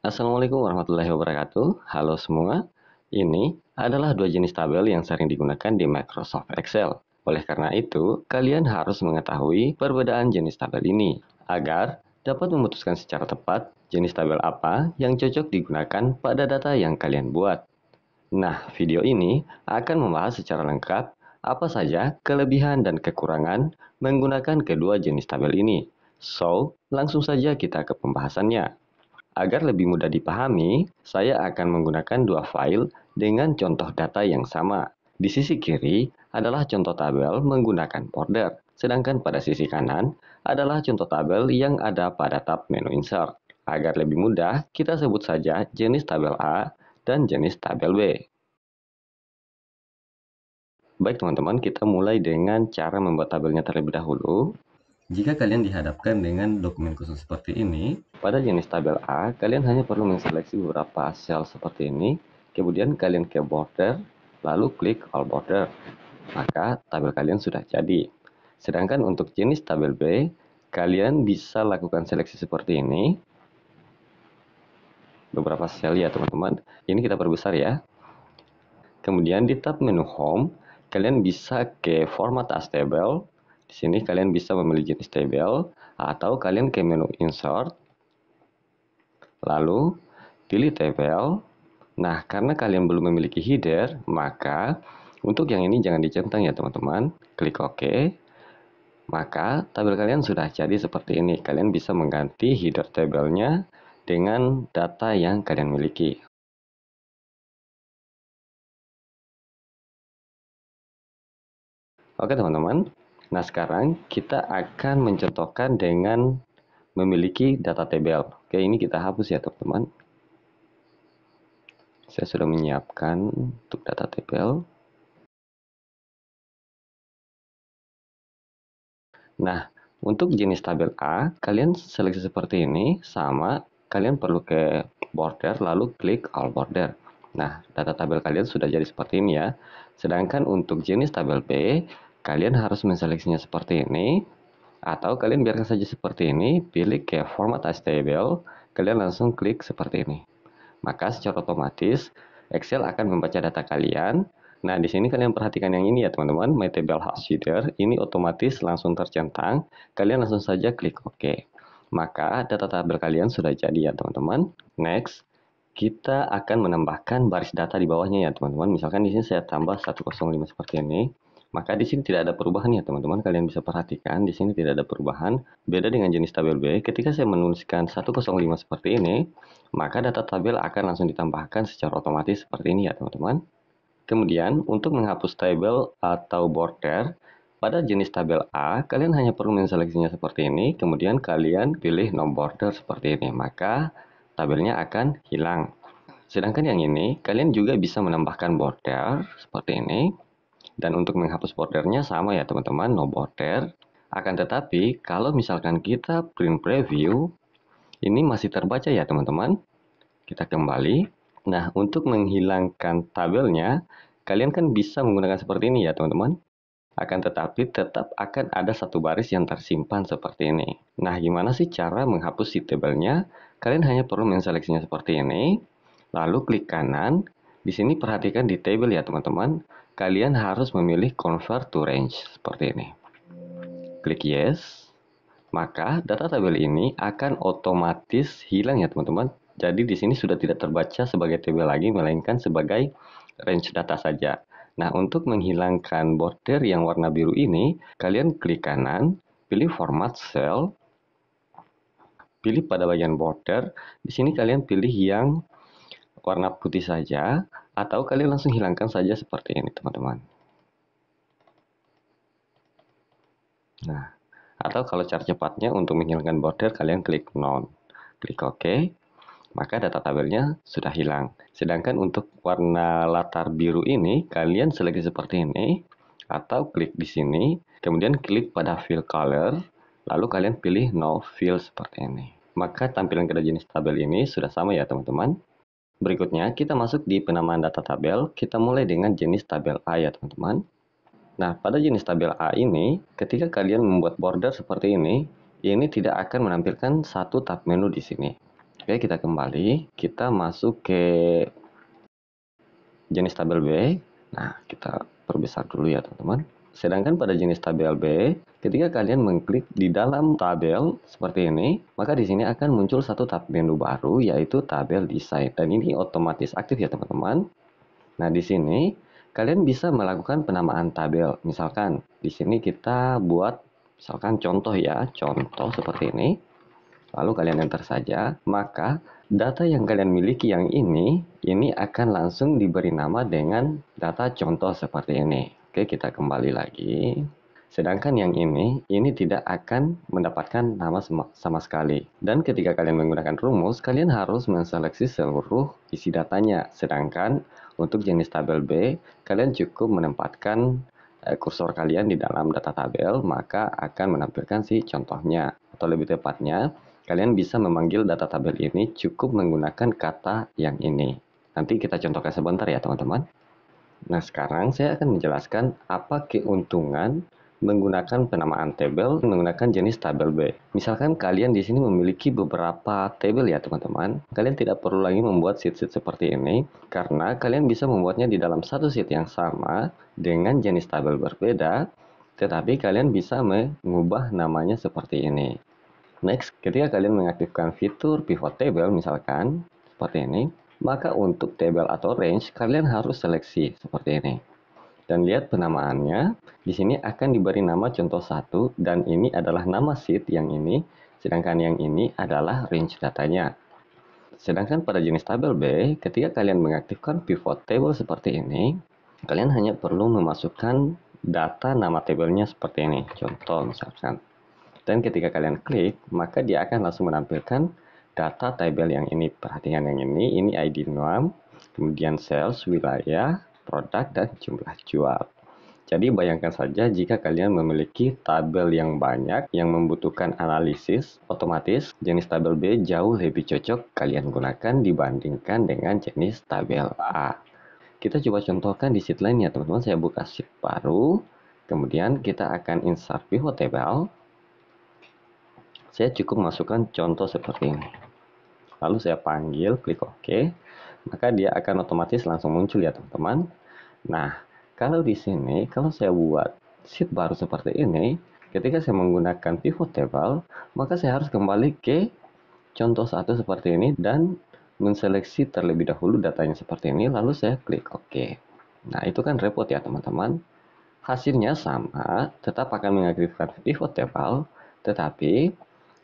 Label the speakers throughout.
Speaker 1: Assalamualaikum warahmatullahi wabarakatuh. Halo semua. Ini adalah dua jenis tabel yang sering digunakan di Microsoft Excel. Oleh karena itu, kalian harus mengetahui perbedaan jenis tabel ini agar dapat memutuskan secara tepat jenis tabel apa yang cocok digunakan pada data yang kalian buat. Nah, video ini akan membahas secara lengkap apa saja kelebihan dan kekurangan menggunakan kedua jenis tabel ini. So, langsung saja kita ke pembahasannya. Agar lebih mudah dipahami, saya akan menggunakan dua file dengan contoh data yang sama. Di sisi kiri adalah contoh tabel menggunakan border, sedangkan pada sisi kanan adalah contoh tabel yang ada pada tab menu insert. Agar lebih mudah, kita sebut saja jenis tabel A dan jenis tabel B. Baik teman-teman, kita mulai dengan cara membuat tabelnya terlebih dahulu. Jika kalian dihadapkan dengan dokumen khusus seperti ini, pada jenis tabel A, kalian hanya perlu menseleksi beberapa sel seperti ini, kemudian kalian ke border, lalu klik all border, maka tabel kalian sudah jadi. Sedangkan untuk jenis tabel B, kalian bisa lakukan seleksi seperti ini, beberapa sel ya teman-teman. Ini kita perbesar ya. Kemudian di tab menu home, kalian bisa ke format as table. Di sini kalian bisa memilih jenis tabel atau kalian ke menu insert. Lalu pilih tabel. Nah, karena kalian belum memiliki header, maka untuk yang ini jangan dicentang ya teman-teman. Klik OK. Maka tabel kalian sudah jadi seperti ini. Kalian bisa mengganti header tabelnya dengan data yang kalian miliki. Oke teman-teman, nah sekarang kita akan mencontohkan dengan memiliki data tabel. Oke, ini kita hapus ya teman-teman. Saya sudah menyiapkan untuk data tabel. Nah, untuk jenis tabel A, kalian seleksi seperti ini, sama kalian perlu ke border lalu klik all border. Nah, data tabel kalian sudah jadi seperti ini ya. Sedangkan untuk jenis tabel B, kalian harus menseleksinya seperti ini, atau kalian biarkan saja seperti ini, pilih ke format as table, kalian langsung klik seperti ini. Maka secara otomatis Excel akan membaca data kalian. Nah, di sini kalian perhatikan yang ini ya teman-teman, My Table House Header, ini otomatis langsung tercentang, kalian langsung saja klik OK. Maka data tabel kalian sudah jadi ya teman-teman. Next, kita akan menambahkan baris data di bawahnya ya teman-teman. Misalkan di sini saya tambah 105 seperti ini. Maka di sini tidak ada perubahan ya teman-teman. Kalian bisa perhatikan di sini tidak ada perubahan. Beda dengan jenis tabel B, ketika saya menuliskan 105 seperti ini, maka data tabel akan langsung ditambahkan secara otomatis seperti ini ya teman-teman. Kemudian untuk menghapus tabel atau border, pada jenis tabel A, kalian hanya perlu menseleksinya seperti ini, kemudian kalian pilih no border seperti ini, maka tabelnya akan hilang. Sedangkan yang ini, kalian juga bisa menambahkan border seperti ini. Dan untuk menghapus bordernya sama ya teman-teman, no border. Akan tetapi, kalau misalkan kita print preview, ini masih terbaca ya teman-teman. Kita kembali. Nah, untuk menghilangkan tabelnya, kalian kan bisa menggunakan seperti ini ya teman-teman. Akan tetapi tetap akan ada satu baris yang tersimpan seperti ini. Nah, gimana sih cara menghapus si tabelnya? Kalian hanya perlu menseleksinya seperti ini, lalu klik kanan. Di sini perhatikan di table ya teman-teman. Kalian harus memilih convert to range seperti ini. Klik yes. Maka data tabel ini akan otomatis hilang ya teman-teman. Jadi di sini sudah tidak terbaca sebagai tabel lagi, melainkan sebagai range data saja. Nah, untuk menghilangkan border yang warna biru ini, kalian klik kanan, pilih format cell, pilih pada bagian border. Di sini kalian pilih yang warna putih saja, atau kalian langsung hilangkan saja seperti ini, teman-teman. Nah, atau kalau cara cepatnya untuk menghilangkan border, kalian klik none. Klik OK. Maka data tabelnya sudah hilang. Sedangkan untuk warna latar biru ini, kalian seleksi seperti ini, atau klik di sini, kemudian klik pada fill color, lalu kalian pilih no fill seperti ini. Maka tampilan kedua jenis tabel ini sudah sama ya teman-teman. Berikutnya, kita masuk di penamaan data tabel. Kita mulai dengan jenis tabel A ya teman-teman. Nah, pada jenis tabel A ini, ketika kalian membuat border seperti ini tidak akan menampilkan satu tab menu di sini. Oke, kita kembali. Kita masuk ke jenis tabel B. Nah, kita perbesar dulu ya teman-teman. Sedangkan pada jenis tabel B, ketika kalian mengklik di dalam tabel seperti ini, maka di sini akan muncul satu tab menu baru, yaitu tabel desain. Dan ini otomatis aktif ya teman-teman. Nah, di sini kalian bisa melakukan penamaan tabel. Misalkan di sini kita buat misalkan contoh ya, contoh seperti ini. Lalu kalian enter saja, maka data yang kalian miliki yang ini akan langsung diberi nama dengan data contoh seperti ini. Oke, kita kembali lagi. Sedangkan yang ini tidak akan mendapatkan nama sama sekali. Dan ketika kalian menggunakan rumus, kalian harus menseleksi seluruh isi datanya. Sedangkan untuk jenis tabel B, kalian cukup menempatkan kursor kalian di dalam data tabel, maka akan menampilkan si contohnya. Atau lebih tepatnya, kalian bisa memanggil data tabel ini cukup menggunakan kata yang ini. Nanti kita contohkan sebentar ya teman-teman. Nah, sekarang saya akan menjelaskan apa keuntungan menggunakan penamaan tabel menggunakan jenis tabel B. Misalkan kalian di sini memiliki beberapa tabel ya teman-teman. Kalian tidak perlu lagi membuat sheet-sheet seperti ini karena kalian bisa membuatnya di dalam satu sheet yang sama dengan jenis tabel berbeda, tetapi kalian bisa mengubah namanya seperti ini. Next, ketika kalian mengaktifkan fitur pivot table misalkan seperti ini, maka untuk table atau range kalian harus seleksi seperti ini. Dan lihat penamaannya, di sini akan diberi nama contoh 1 dan ini adalah nama sheet yang ini, sedangkan yang ini adalah range datanya. Sedangkan pada jenis tabel B, ketika kalian mengaktifkan pivot table seperti ini, kalian hanya perlu memasukkan data nama tabelnya seperti ini, contoh misalkan. Dan ketika kalian klik, maka dia akan langsung menampilkan data tabel yang ini. Perhatikan yang ini ID NAM, kemudian sales, wilayah, produk, dan jumlah jual. Jadi bayangkan saja jika kalian memiliki tabel yang banyak yang membutuhkan analisis, otomatis jenis tabel B jauh lebih cocok kalian gunakan dibandingkan dengan jenis tabel A. Kita coba contohkan di sheet lain ya teman-teman. Saya buka sheet baru, kemudian kita akan insert pivot table. Saya cukup masukkan contoh seperti ini. Lalu saya panggil, klik OK. Maka dia akan otomatis langsung muncul ya teman-teman. Nah, kalau di sini, kalau saya buat sheet baru seperti ini, ketika saya menggunakan pivot table, maka saya harus kembali ke contoh satu seperti ini dan menseleksi terlebih dahulu datanya seperti ini, lalu saya klik OK. Nah, itu kan repot ya teman-teman. Hasilnya sama, tetap akan mengaktifkan pivot table, tetapi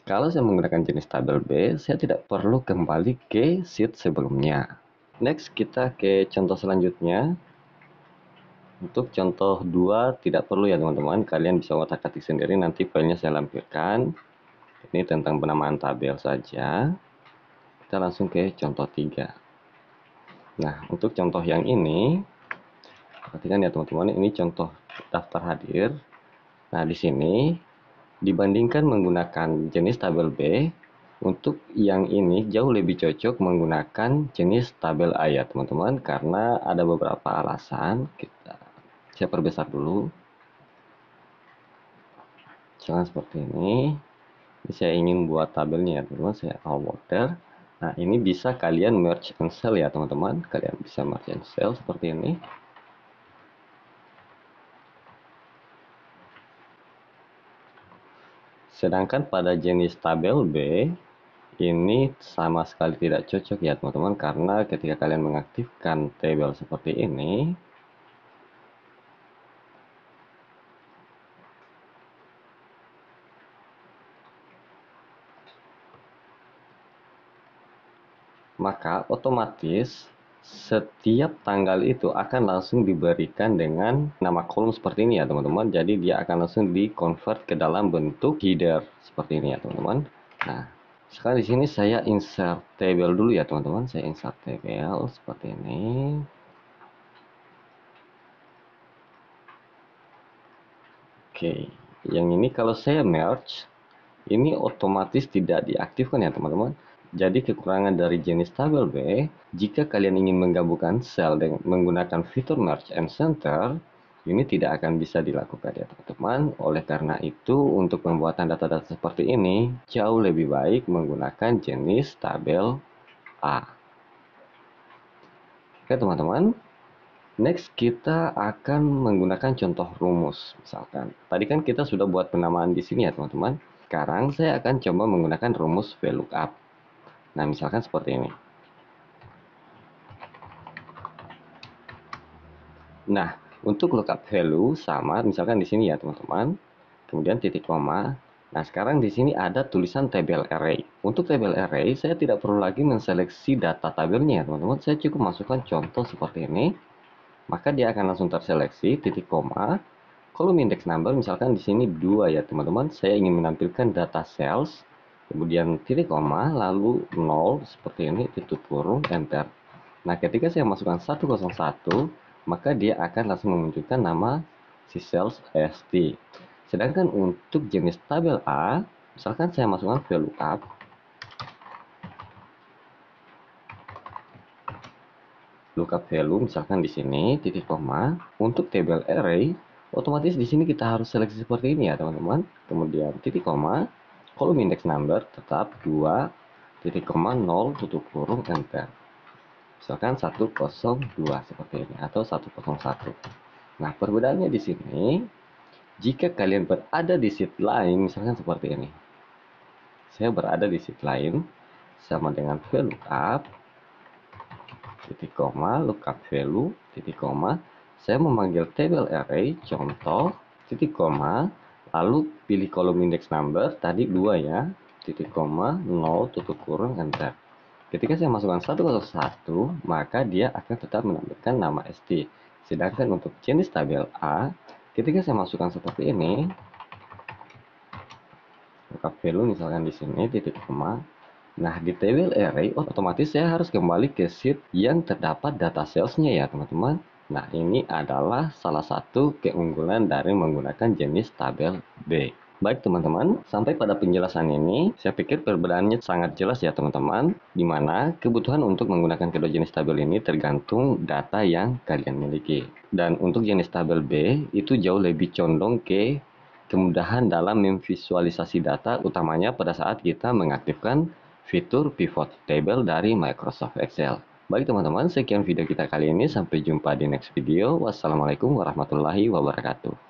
Speaker 1: kalau saya menggunakan jenis tabel B, saya tidak perlu kembali ke sheet sebelumnya. Next, kita ke contoh selanjutnya. Untuk contoh 2 tidak perlu ya teman-teman, kalian bisa otak-atik sendiri, nanti filenya saya lampirkan. Ini tentang penamaan tabel saja. Kita langsung ke contoh 3. Nah, untuk contoh yang ini, perhatikan ya teman-teman, ini contoh daftar hadir. Nah, di sini dibandingkan menggunakan jenis tabel B, untuk yang ini jauh lebih cocok menggunakan jenis tabel A ya teman-teman, karena ada beberapa alasan. Saya perbesar dulu. Misalkan seperti ini. Ini saya ingin buat tabelnya ya teman-teman, saya all border. Nah, ini bisa kalian merge and cell ya teman-teman. Kalian bisa merge and cell seperti ini. Sedangkan pada jenis tabel B, ini sama sekali tidak cocok ya teman-teman, karena ketika kalian mengaktifkan tabel seperti ini, maka otomatis setiap tanggal itu akan langsung diberikan dengan nama kolom seperti ini ya teman-teman. Jadi dia akan langsung di-convert ke dalam bentuk header seperti ini ya teman-teman. Nah, sekarang di sini saya insert table dulu ya teman-teman. Saya insert table seperti ini. Oke, yang ini kalau saya merge, ini otomatis tidak diaktifkan ya teman-teman. Jadi kekurangan dari jenis tabel B, jika kalian ingin menggabungkan sel dengan menggunakan fitur merge and center, Ini tidak akan bisa dilakukan ya teman-teman. Oleh karena itu, untuk pembuatan data-data seperti ini, jauh lebih baik menggunakan jenis tabel A. Oke teman-teman, next kita akan menggunakan contoh rumus. Misalkan, tadi kan kita sudah buat penamaan di sini ya teman-teman. Sekarang saya akan coba menggunakan rumus VLOOKUP. Nah, misalkan seperti ini. Nah, untuk lookup value sama, misalkan di sini ya teman-teman, kemudian titik koma. Nah, sekarang di sini ada tulisan tabel array. Untuk tabel array, saya tidak perlu lagi menseleksi data tabelnya, teman-teman. Saya cukup masukkan contoh seperti ini, maka dia akan langsung terseleksi, titik koma, kolom index number, misalkan di sini 2 ya teman-teman. Saya ingin menampilkan data sales, kemudian titik koma, lalu 0, seperti ini, tutup kurung, enter. Nah, ketika saya masukkan 101, maka dia akan langsung memunculkan nama si sales ST. Sedangkan untuk jenis tabel A, misalkan saya masukkan VLOOKUP, lookup value misalkan di sini titik koma, untuk tabel array, otomatis di sini kita harus seleksi seperti ini ya teman-teman. Kemudian titik koma, kolom index number tetap 2, titik koma 0 tutup kurung enter. Misalkan 102 seperti ini atau 101. Nah, perbedaannya di sini, jika kalian berada di sheet lain, misalkan seperti ini. Saya berada di sheet lain, sama dengan VLOOKUP, titik koma, lookup value, titik koma. Saya memanggil table array, contoh, titik koma, lalu pilih kolom index number, tadi 2 ya, titik koma, 0, tutup kurung, enter. Ketika saya masukkan 101, maka dia akan tetap menampilkan nama ST. Sedangkan untuk jenis tabel A, ketika saya masukkan seperti ini, lookup value misalkan di sini titik koma. Nah, di table array otomatis saya harus kembali ke sheet yang terdapat data salesnya ya teman-teman. Nah, ini adalah salah satu keunggulan dari menggunakan jenis tabel B. Baik teman-teman, sampai pada penjelasan ini, saya pikir perbedaannya sangat jelas ya teman-teman, di mana kebutuhan untuk menggunakan kedua jenis tabel ini tergantung data yang kalian miliki. Dan untuk jenis tabel B, itu jauh lebih condong ke kemudahan dalam memvisualisasi data, utamanya pada saat kita mengaktifkan fitur pivot table dari Microsoft Excel. Baik teman-teman, sekian video kita kali ini, sampai jumpa di next video. Wassalamualaikum warahmatullahi wabarakatuh.